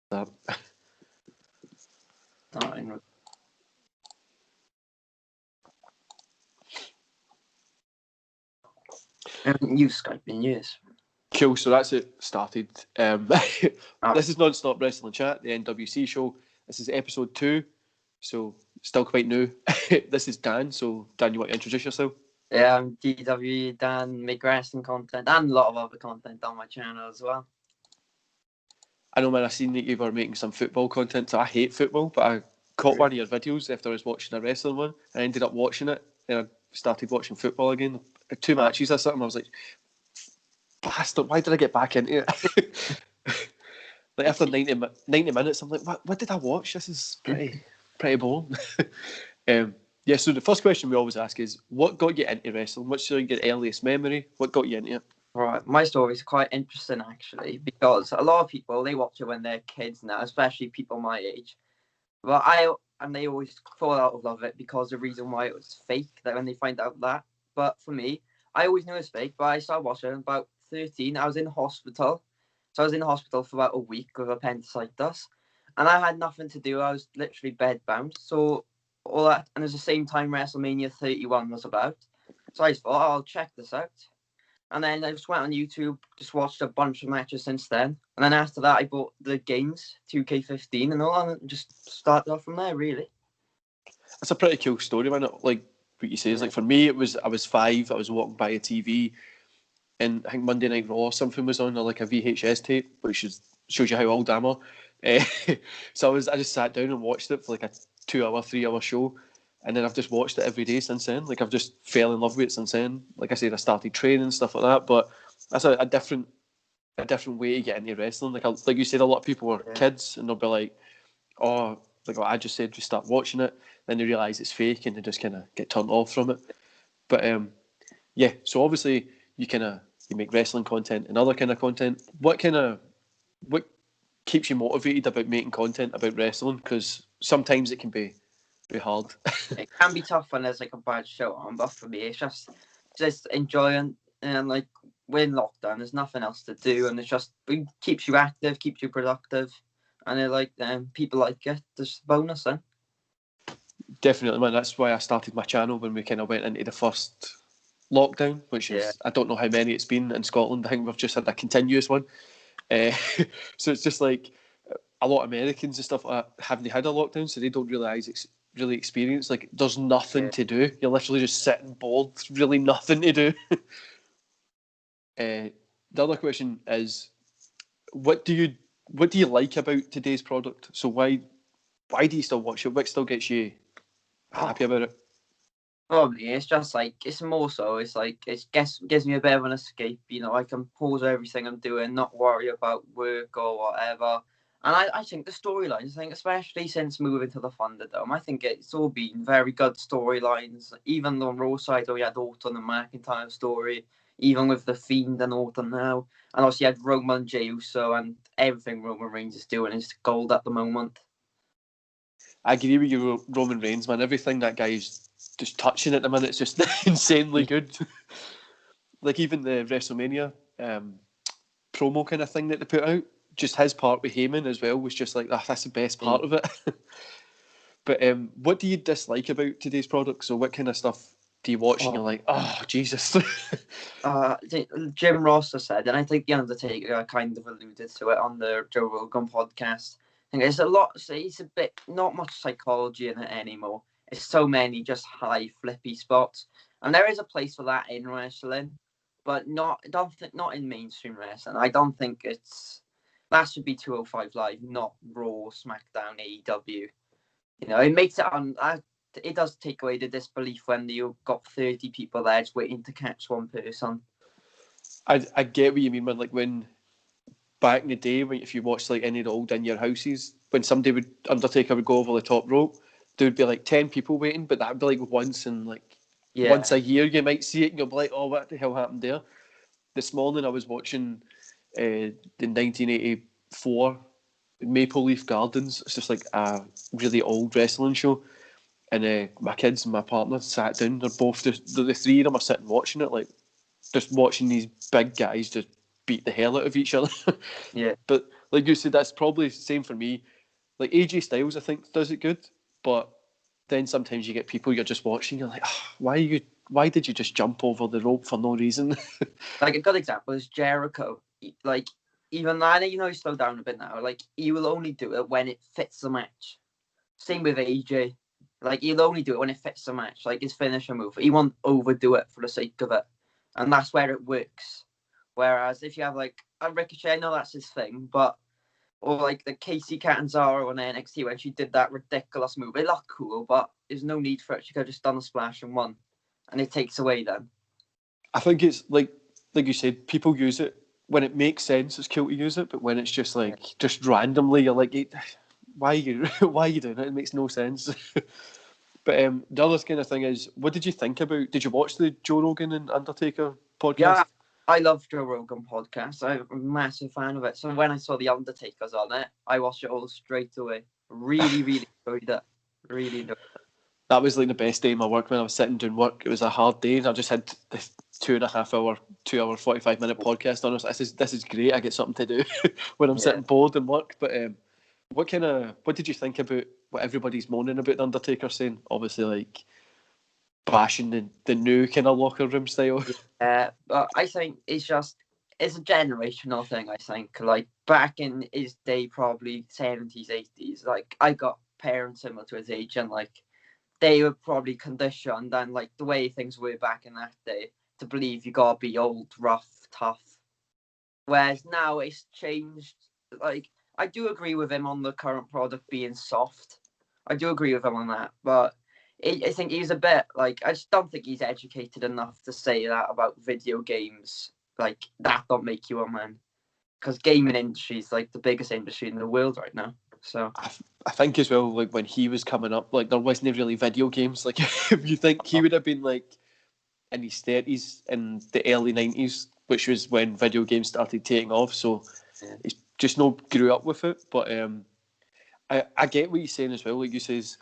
that. You Skyping, yes. Cool, so that's it started. This is Non-Stop Wrestling Chat, the NWC show. This is episode 2, so still quite new. This is Dan, so Dan, you want to introduce yourself? Yeah, I'm DWE, Dan, make wrestling content and a lot of other content on my channel as well. I know, man, I seen that you were making some football content, so I hate football, but I caught one of your videos after I was watching a wrestling one. I ended up watching it, and I started watching football again. 2 matches or something, I was like, bastard, why did I get back into it? Like after 90 minutes, I'm like, what did I watch? This is pretty boring. Yeah, so the first question we always ask is, what got you into wrestling? What's your earliest memory? What got you into it? Right, my story is quite interesting actually, because a lot of people, they watch it when they're kids now, especially people my age. But they always fall out of love it because the reason why it was fake, that when they find out that. But for me, I always knew it was fake, but I started watching it at about 13. I was in hospital. So I was in hospital for about a week with appendicitis. And I had nothing to do. I was literally bedbound. So all that, and it was the same time WrestleMania 31 was about. So I thought, I'll check this out. And then I just went on YouTube, just watched a bunch of matches since then. And then after that, I bought the games, 2K15 and all, and just started off from there, really. It's a pretty cool story, man. Like what you say is, like, for me, I was 5, I was walking by a TV, and I think Monday Night Raw or something was on, or like a VHS tape, which shows you how old I am. So I just sat down and watched it for like a 2-hour, 3-hour show. And then I've just watched it every day since then. Like, I've just fell in love with it since then. Like I said, I started training and stuff like that. But that's a different way to get into wrestling. Like you said, a lot of people are kids, and they'll be like, "Oh, like what I just said, just start watching it." Then they realise it's fake, and they just kind of get turned off from it. But yeah. So obviously, you make wrestling content and other kind of content. What keeps you motivated about making content about wrestling? Because sometimes it can be hard. It can be tough when there's like a bad show on, but for me, it's just enjoying, and like we're in lockdown, there's nothing else to do, and it keeps you active, keeps you productive, and people like it. There's a bonus then. Definitely, man. That's why I started my channel when we kind of went into the first lockdown, which is, I don't know how many it's been in Scotland. I think we've just had a continuous one. So it's just like a lot of Americans and stuff like that haven't had a lockdown, so they don't really experience, like, there's nothing to do. You're literally just sitting bored, really nothing to do. The other question is, what do you like about today's product? So why do you still watch it? What still gets you happy about it? Probably it's just like, it's more so, it's like it gives me a bit of an escape. You know, I can pause everything I'm doing, not worry about work or whatever. And I think the storylines, especially since moving to the Thunderdome, I think it's all been very good storylines. Even on Raw side, we had Orton and McIntyre story, even with The Fiend and Orton now. And also you had Roman J. Uso, and everything Roman Reigns is doing is gold at the moment. I agree with you, Roman Reigns, man. Everything that guy's just touching at the minute is just insanely good. Like, even the WrestleMania promo kind of thing that they put out, just his part with Heyman as well was just like, that's the best part of it. But what do you dislike about today's product? So what kind of stuff do you watch and you're like, oh, Jesus? Jim Ross has said, and I think The Undertaker kind of alluded to it on the Joe Rogan podcast, I think it's a bit, not much psychology in it anymore. It's so many just high flippy spots. And there is a place for that in wrestling, but not in mainstream wrestling. I don't think that should be 205 Live, not Raw, SmackDown, AEW. You know, it makes it does take away the disbelief when you've got 30 people there just waiting to catch one person. I get what you mean, man. Like, when back in the day, if you watched like any of the old In Your Houses, when Undertaker would go over the top rope, there would be like 10 people waiting, but that would be like once a year you might see it, and you'll be like, oh, what the hell happened there? This morning I was watching the 1984 Maple Leaf Gardens. It's just like a really old wrestling show, and my kids and my partner sat down. They're both the three of them are sitting watching it, like just watching these big guys just beat the hell out of each other. Yeah. But like you said, that's probably the same for me. Like AJ Styles, I think does it good, but then sometimes you get people you're just watching, you're like, why did you just jump over the rope for no reason? Like a good example is Jericho. Like even I know he's slowed down a bit now. Like he will only do it when it fits the match. Same with AJ. Like he'll only do it when it fits the match. Like his finisher move, he won't overdo it for the sake of it, and that's where it works. Whereas if you have like a Ricochet, I know that's his thing, but or like the Casey Catanzaro on NXT when she did that ridiculous move, it looked cool, but there's no need for it. She could have just done a splash and won, and it takes away then. I think it's like you said, people use it when it makes sense. It's cool to use it, but when it's just like just randomly, you're like, why are you doing it? It makes no sense. But the other kind of thing is, what did you think about? Did you watch the Joe Rogan and Undertaker podcast? Yeah, I love Joe Rogan podcast. I'm a massive fan of it. So when I saw the Undertaker's on it, I watched it all straight away. Really, really enjoyed it. Really enjoyed it. That was like the best day of my work when I was sitting doing work. It was a hard day, and I just had this 2.5 hour, 2 hour, 45-minute podcast on us. This is great. I get something to do when I'm sitting bored and work. But what did you think about what everybody's moaning about the Undertaker saying? Obviously, like bashing the new kind of locker room style. But I think it's a generational thing. I think like back in his day, probably 70s, 80s. Like I got parents similar to his age, and like they were probably conditioned and like the way things were back in that day to believe you gotta be old, rough, tough. Whereas now it's changed. Like I do agree with him on the current product being soft. I do agree with him on that, but I think he's a bit like I just don't think he's educated enough to say that about video games. Like that don't make you a man, because gaming industry is like the biggest industry in the world right now. So I think as well, like when he was coming up, like there wasn't really video games. Like if you think he would have been like in his 30s in the early 90s, which was when video games started taking off. So he's just not grew up with it. But I get what he's saying as well. Like you says,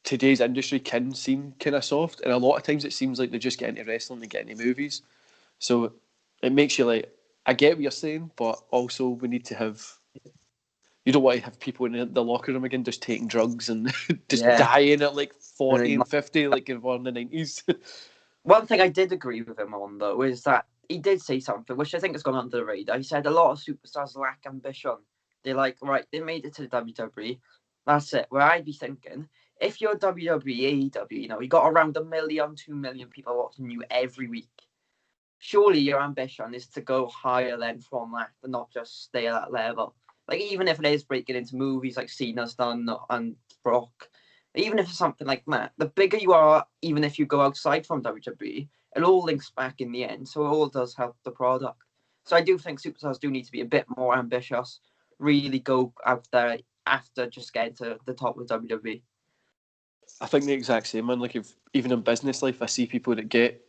today's industry can seem kind of soft, and a lot of times it seems like they just get into wrestling and get into movies. So it makes you like, I get what you're saying, but also we need to have. You don't want to have people in the locker room again just taking drugs and just dying at like 40 and 50 like you were in the 90s. One thing I did agree with him on, though, is that he did say something, which I think has gone under the radar. He said a lot of superstars lack ambition. They're like, right, they made it to the WWE. That's it. Where I'd be thinking, if you're WWE, AEW, you got around 1 million, 2 million people watching you every week. Surely your ambition is to go higher then from that and not just stay at that level. Like, even if it is breaking into movies like Cena's done and Brock, even if it's something like that, the bigger you are, even if you go outside from WWE, it all links back in the end. So it all does help the product. So I do think superstars do need to be a bit more ambitious, really go out there after just getting to the top of WWE. I think the exact same, man. Like, if even in business life, I see people that get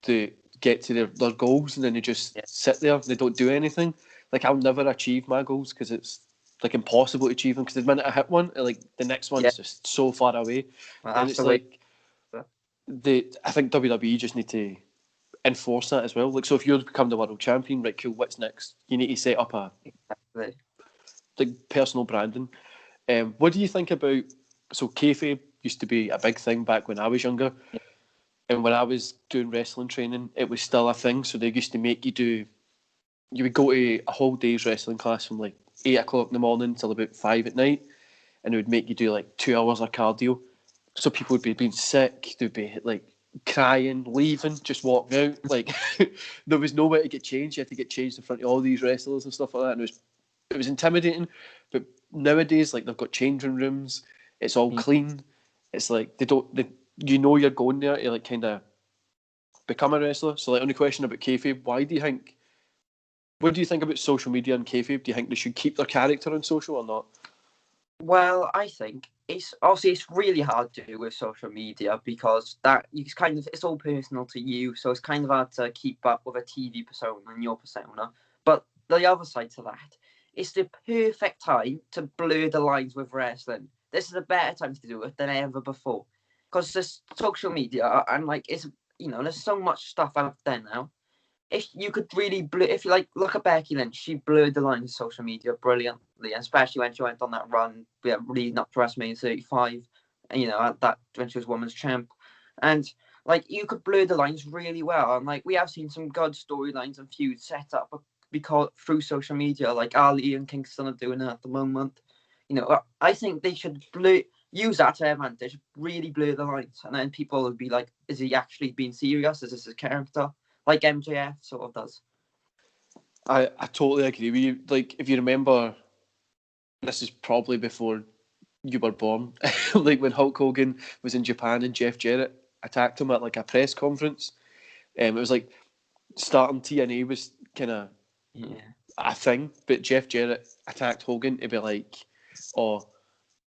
to their goals and then they just sit there, they don't do anything. Like, I'll never achieve my goals because it's like impossible to achieve them, because the minute I hit one, like the next one's just so far away. Well, and it's like I think WWE just need to enforce that as well. Like, so if you're become the world champion, right, cool, what's next? You need to set up a like personal branding. What do you think about, so kayfabe used to be a big thing back when I was younger, and when I was doing wrestling training, it was still a thing. So they used to make you would go to a whole day's wrestling class from like 8 o'clock in the morning till about 5 at night, and it would make you do like 2 hours of cardio. So people would be being sick, they'd be like crying, leaving, just walking out. Like there was nowhere to get changed. You had to get changed in front of all these wrestlers and stuff like that, and it was intimidating. But nowadays, like, they've got changing rooms. It's all clean. It's like you're going there to like kind of become a wrestler. So like, on the question about kayfabe, what do you think about social media and kayfabe? Do you think they should keep their character on social or not? Well, I think it's really hard to do with social media, because it's all personal to you, so it's kind of hard to keep up with a TV persona and your persona. But the other side to that, it's the perfect time to blur the lines with wrestling. This is a better time to do it than ever before, because there's social media and like there's so much stuff out there now. if you could really if you like look at Becky Lynch, she blurred the lines of social media brilliantly, especially when she went on that run, leading up to WrestleMania 35, and at that when she was women's champ, and like you could blur the lines really well, and like we have seen some good storylines and feuds set up because through social media, like Ali and Kingston are doing it at the moment. I think they should use that to their advantage, really blur the lines, and then people would be like, is he actually being serious? Is this his character? Like MJF sort of does. I totally agree with you. Like, if you remember, this is probably before you were born, like when Hulk Hogan was in Japan and Jeff Jarrett attacked him at like a press conference. It was like starting TNA was kind of a thing, but Jeff Jarrett attacked Hogan to be like, oh,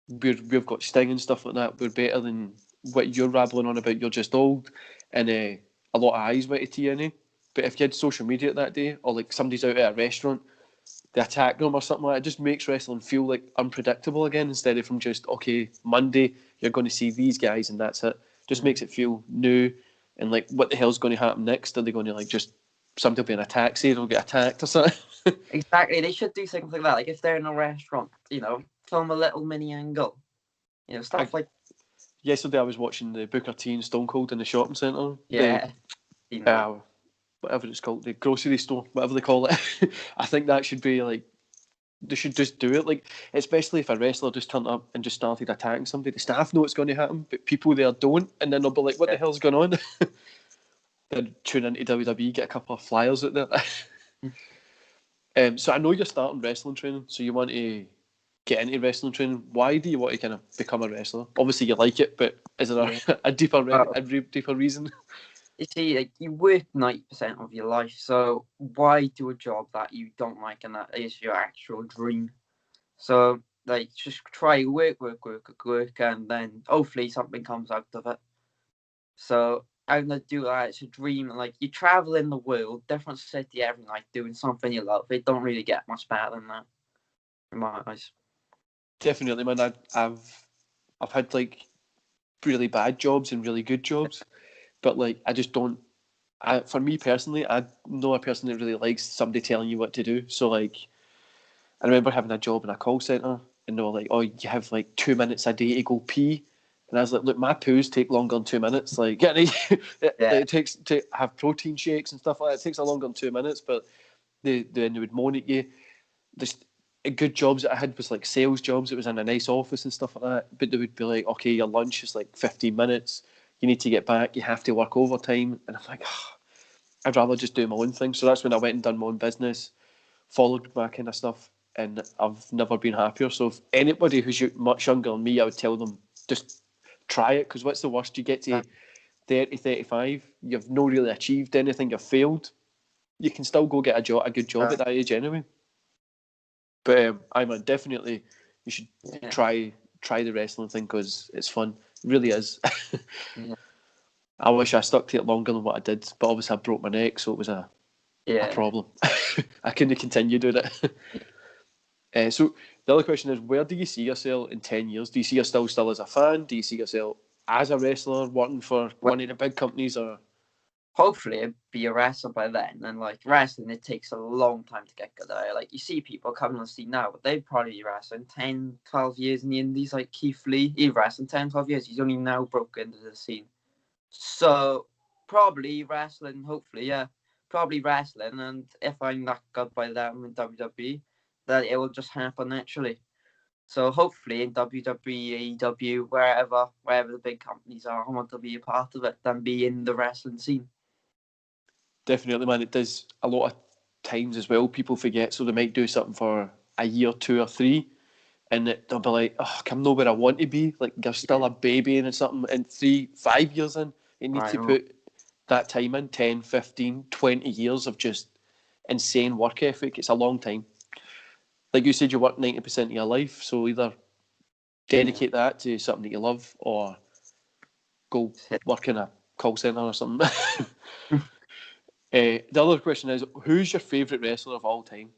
we've got Sting and stuff like that. We're better than what you're rabbling on about. You're just old. And a lot of eyes went to TNA. But if you had social media that day, or like somebody's out at a restaurant, they attack them or something like that, it just makes wrestling feel like unpredictable again, instead of from just, okay, Monday, you're going to see these guys and that's it. Just makes it feel new and like, what the hell's going to happen next? Are they going to like just, somebody will be in a taxi, they'll get attacked or something? Exactly, they should do something like that. Like if they're in a restaurant, film a little mini angle, stuff like. Yesterday I was watching the Booker T and Stone Cold in the shopping centre. Yeah. Whatever it's called, the grocery store, whatever they call it. I think that should be like, they should just do it. Like, especially if a wrestler just turned up and just started attacking somebody, the staff know it's going to happen, but people there don't, and then they'll be like, what the hell's going on? Then tune into WWE, get a couple of flyers out there. So I know you're starting wrestling training, so you want to get into wrestling training. Why do you want to kind of become a wrestler? Obviously you like it, but is there a deeper reason? You see, like you work 90% of your life, so why do a job that you don't like and that is your actual dream? So like just try work, and then hopefully something comes out of it. So I'm gonna do that. It's a dream. Like you travel in the world, different city every night, doing something you love. It don't really get much better than that, in my eyes. Definitely, man. I've had like really bad jobs and really good jobs, but like I just don't. For me personally, I'm not a person that really likes somebody telling you what to do. So like, I remember having a job in a call centre, and they were like, "Oh, you have like 2 minutes a day to go pee," and I was like, "Look, my poos take longer than 2 minutes. Like, it takes to have protein shakes and stuff like that. It takes a longer than 2 minutes." But they would moan at you. Just good jobs that I had was like sales jobs. It was in a nice office and stuff like that. But they would be like, "Okay, your lunch is like 15 minutes. You need to get back. You have to work overtime." And I'm like, I'd rather just do my own thing. So that's when I went and done my own business, followed my kind of stuff, and I've never been happier. So if anybody who's much younger than me, I would tell them, just try it, because what's the worst? You get to 30, 35, you've not really achieved anything, you've failed. You can still go get a good job at that age anyway. But I mean, definitely, you should try the wrestling thing, because it's fun. It really is. I wish I stuck to it longer than what I did, but obviously I broke my neck, so it was a problem. I couldn't continue doing it. So the other question is, where do you see yourself in 10 years? Do you see yourself still as a fan? Do you see yourself as a wrestler working for one of the big companies? Or hopefully I'd be a wrestler by then. And like wrestling, it takes a long time to get good at it. Like you see people coming on the scene now, but they'd probably be wrestling 10, 12 years in the indies. Like Keith Lee, he wrestled 10, 12 years. He's only now broke into the scene. So probably wrestling, hopefully, probably wrestling. And if I'm that good by then in WWE, then it will just happen naturally. So hopefully in WWE, AEW, wherever the big companies are, I want to be a part of it than be in the wrestling scene. Definitely, man. It does a lot of times as well. People forget, so they might do something for a year, 2 or 3, and they'll be like, "Oh, I'm not where I want to be." Like you're still a baby and something. And 3, 5 years in, you need to put that time in, 10, 15, 20 years of just insane work ethic. It's a long time. Like you said, you work 90% of your life, so either dedicate that to something that you love, or go work in a call centre or something. The other question is, who's your favourite wrestler of all time?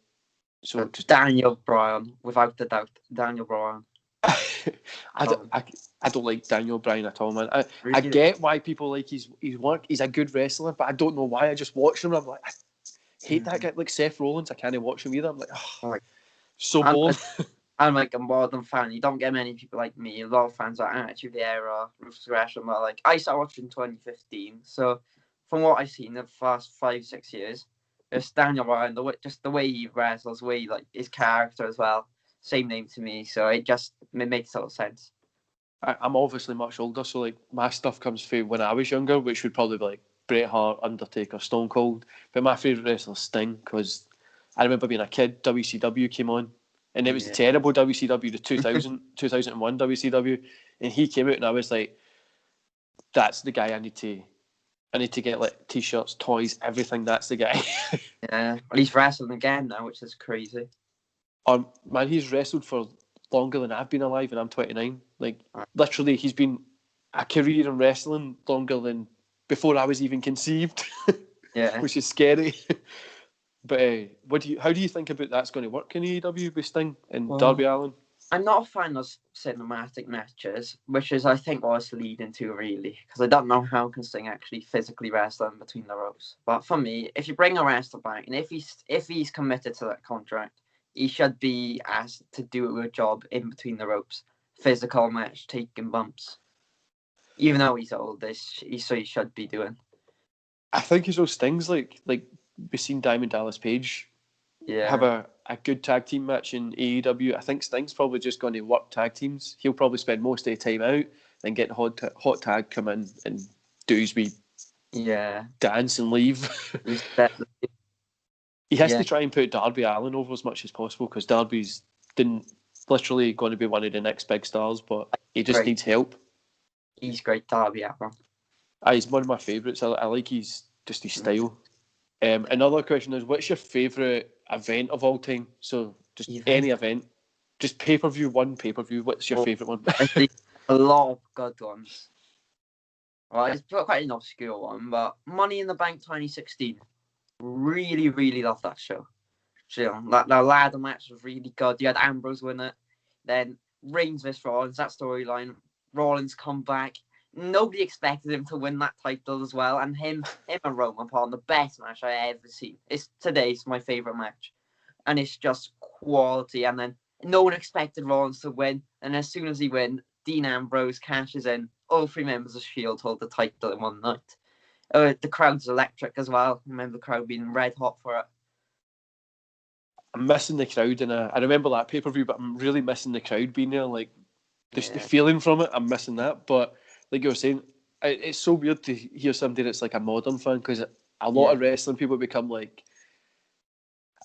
So just Daniel Bryan, without a doubt. Daniel Bryan. I don't like Daniel Bryan at all, man. I get why people like his work. He's a good wrestler, but I don't know why. I just watch him and I'm like, Hate that guy, like Seth Rollins. I can't watch him either. I'm like, Like, so I'm, bored. I'm like a modern fan. You don't get many people like me. A lot of fans are Attitude Era, Ruthless Aggression. But like, I started watching in 2015. So from what I've seen the past 5-6 years, it's Daniel Bryan. Just the way he wrestles, the way like his character as well. Same name to me, so it makes total sense. I'm obviously much older, so like my stuff comes through when I was younger, which would probably be like Bret Hart, Undertaker, Stone Cold. But my favourite wrestler is Sting, because I remember being a kid, WCW came on, and it was the terrible WCW, the 2001 WCW, and he came out, and I was like, that's the guy I need to get like t-shirts, toys, everything. That's the guy. Yeah, well, he's wrestling again now, which is crazy. Man, he's wrestled for longer than I've been alive, and I'm 29. Like, literally, he's been a career in wrestling longer than before I was even conceived. Yeah, which is scary. But how do you think about that's going to work in AEW with Sting and Darby Allin? I'm not a fan of cinematic matches, which is, I think, what it's leading to, really, because I don't know how can Sting actually physically wrestle in between the ropes. But for me, if you bring a wrestler back, and if he's committed to that contract, he should be asked to do a job in between the ropes, physical match, taking bumps. Even though he's old, he should be doing. I think as well, Sting's like we've seen Diamond Dallas Page have a good tag team match in AEW. I think Sting's probably just going to work tag teams. He'll probably spend most of the time out, then get the hot tag come in and do his wee dance and leave. He has to try and put Darby Allin over as much as possible, because Darby's literally going to be one of the next big stars, but he just needs help. He's great, Darby Allin. He's one of my favourites. I like his style. Another question is, what's your favourite event of all time? So just any event. Just pay-per-view, one pay-per-view. What's your favourite one? I think a lot of good ones. Well, it's quite an obscure one, but Money in the Bank 2016. Really, really love that show. So, that ladder match was really good. You had Ambrose win it. Then Reigns vs Rollins, that storyline. Rollins come back. Nobody expected him to win that title as well. And him and Roman upon the best match I ever seen. Today's my favourite match. And it's just quality. And then no one expected Rollins to win. And as soon as he wins, Dean Ambrose cashes in. All three members of S.H.I.E.L.D. hold the title in one night. The crowd's electric as well. I remember the crowd being red hot for it. I'm missing the crowd, and I remember that pay-per-view, but I'm really missing the crowd being there. Like, the feeling from it, I'm missing that. But like you were saying, it's so weird to hear somebody that's like a modern fan, because a lot of wrestling people become like,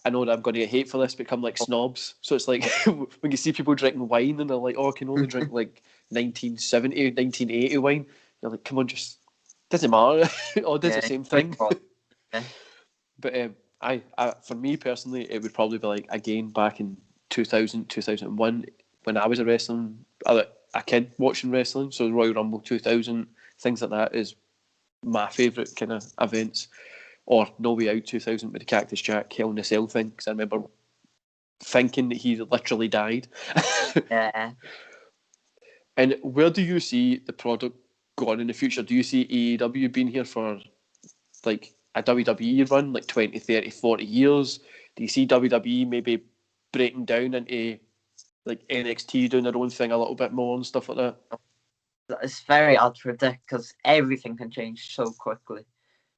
I know that I'm going to get hate for this, become like snobs. So it's like when you see people drinking wine and they're like, oh, I can only drink like 1970, 1980 wine. You're like, come on, just doesn't matter. All does the same thing. But for me personally, it would probably be like, again, back in 2000, 2001, when I was a kid watching wrestling. So Royal Rumble 2000, things like that is my favourite kind of events. Or No Way Out 2000 with the Cactus Jack Hell in a Cell thing, because I remember thinking that he literally died. And where do you see the product going in the future? Do you see AEW being here for like a WWE run, like 20, 30, 40 years? Do you see WWE maybe breaking down into like NXT doing their own thing a little bit more and stuff like that? It's very hard to predict, because everything can change so quickly.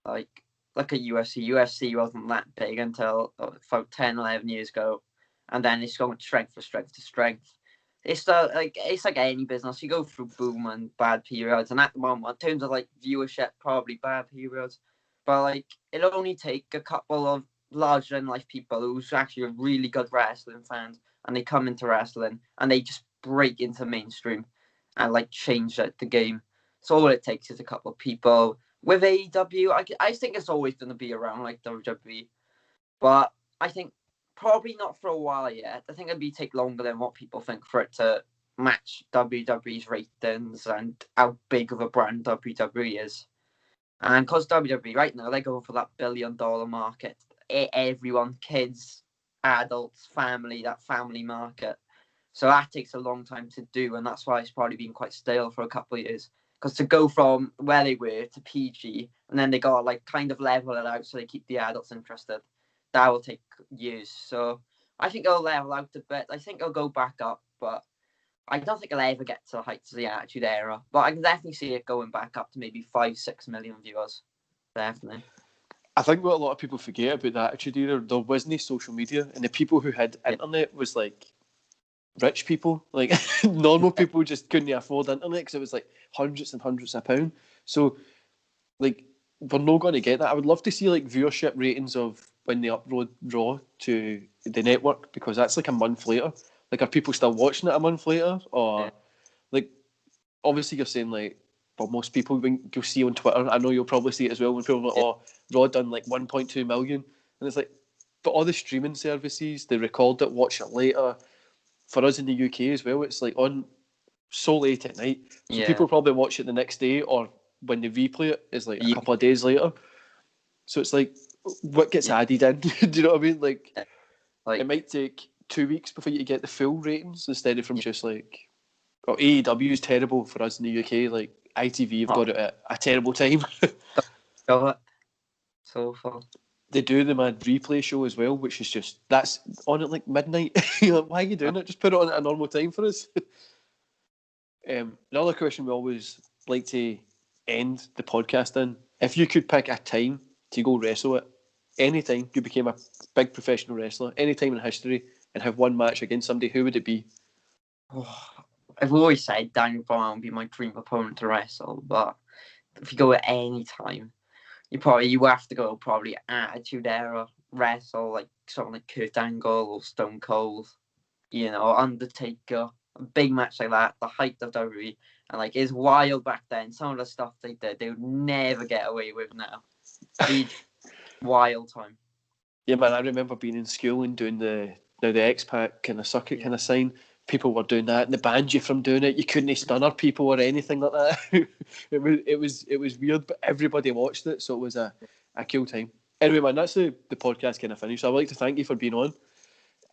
Like, look at UFC. UFC wasn't that big until about 10, 11 years ago. And then it's going strength for strength to strength. It's like any business. You go through boom and bad periods. And at the moment, in terms of like viewership, probably bad periods. But like, it'll only take a couple of larger than life people who's actually really good wrestling fans, and they come into wrestling and they just break into mainstream and like change the game. So all it takes is a couple of people. With AEW, I think it's always going to be around like WWE, but I think probably not for a while yet. I think it'd take longer than what people think for it to match WWE's ratings and how big of a brand WWE is. And because WWE right now, they're going for that $1 billion market. Everyone, kids, adults, family, that family market. So that takes a long time to do, and that's why it's probably been quite stale for a couple of years. Because to go from where they were to PG, and then they got like kind of level it out so they keep the adults interested. that will take years. So I think it'll level out a bit. I think it'll go back up, but I don't think it'll ever get to the heights of the Attitude Era. But I can definitely see it going back up to maybe 5-6 million viewers. Definitely. I think what a lot of people forget about the Attitude Era, there wasn't social media, and the people who had internet was like rich people. Like normal people just couldn't afford internet because it was like hundreds and hundreds of pounds. So like we're not going to get that. I would love to see like viewership ratings of when they upload Raw to the network, because that's like a month later. Like, are people still watching it a month later, or like obviously you're saying like, well, most people, when you'll see on Twitter, I know you'll probably see it as well, when people are like, oh, Raw done like 1.2 million, and it's like, but all the streaming services, they record it, watch it later. For us in the UK as well, it's like on so late at night, so people probably watch it the next day, or when they replay it is like a couple of days later. So it's like, what gets added in? Do you know what I mean? Like it might take 2 weeks before you get the full ratings, instead of from just like, oh, AEW is terrible for us in the UK. Like ITV have got it at a terrible time. Got it. So far. They do the mad replay show as well, which is just, that's on at like midnight. You're like, why are you doing it? Just put it on at a normal time for us. Another question we always like to end the podcast in: if you could pick a time to go wrestle at, any time you became a big professional wrestler, any time in history, and have one match against somebody, who would it be? I've always said Daniel Bryan would be my dream opponent to wrestle, but if you go at any time, you have to go probably Attitude Era wrestle, like someone like Kurt Angle or Stone Cold, Undertaker. A big match like that, the height of WWE, and like it's wild back then. Some of the stuff they did, they would never get away with now. Wild time. Yeah, man, I remember being in school and doing the X-Pac kind of circuit kind of sign. People were doing that, and they banned you from doing it. You couldn't stunner people or anything like that. it was weird, but everybody watched it, so it was a cool time. Anyway, man, that's the podcast kind of finished. So I'd like to thank you for being on.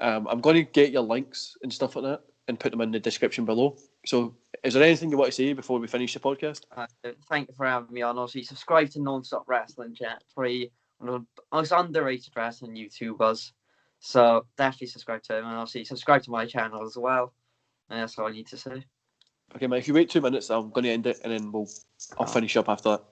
I'm going to get your links and stuff like that and put them in the description below. So is there anything you want to say before we finish the podcast? Thank you for having me on. Also, subscribe to Non-Stop Wrestling Chat, free one of the most underrated wrestling YouTubers. So definitely subscribe to him, and obviously subscribe to my channel as well. And that's all I need to say. Okay, mate, if you wait 2 minutes, I'm going to end it, and then I'll finish up after that.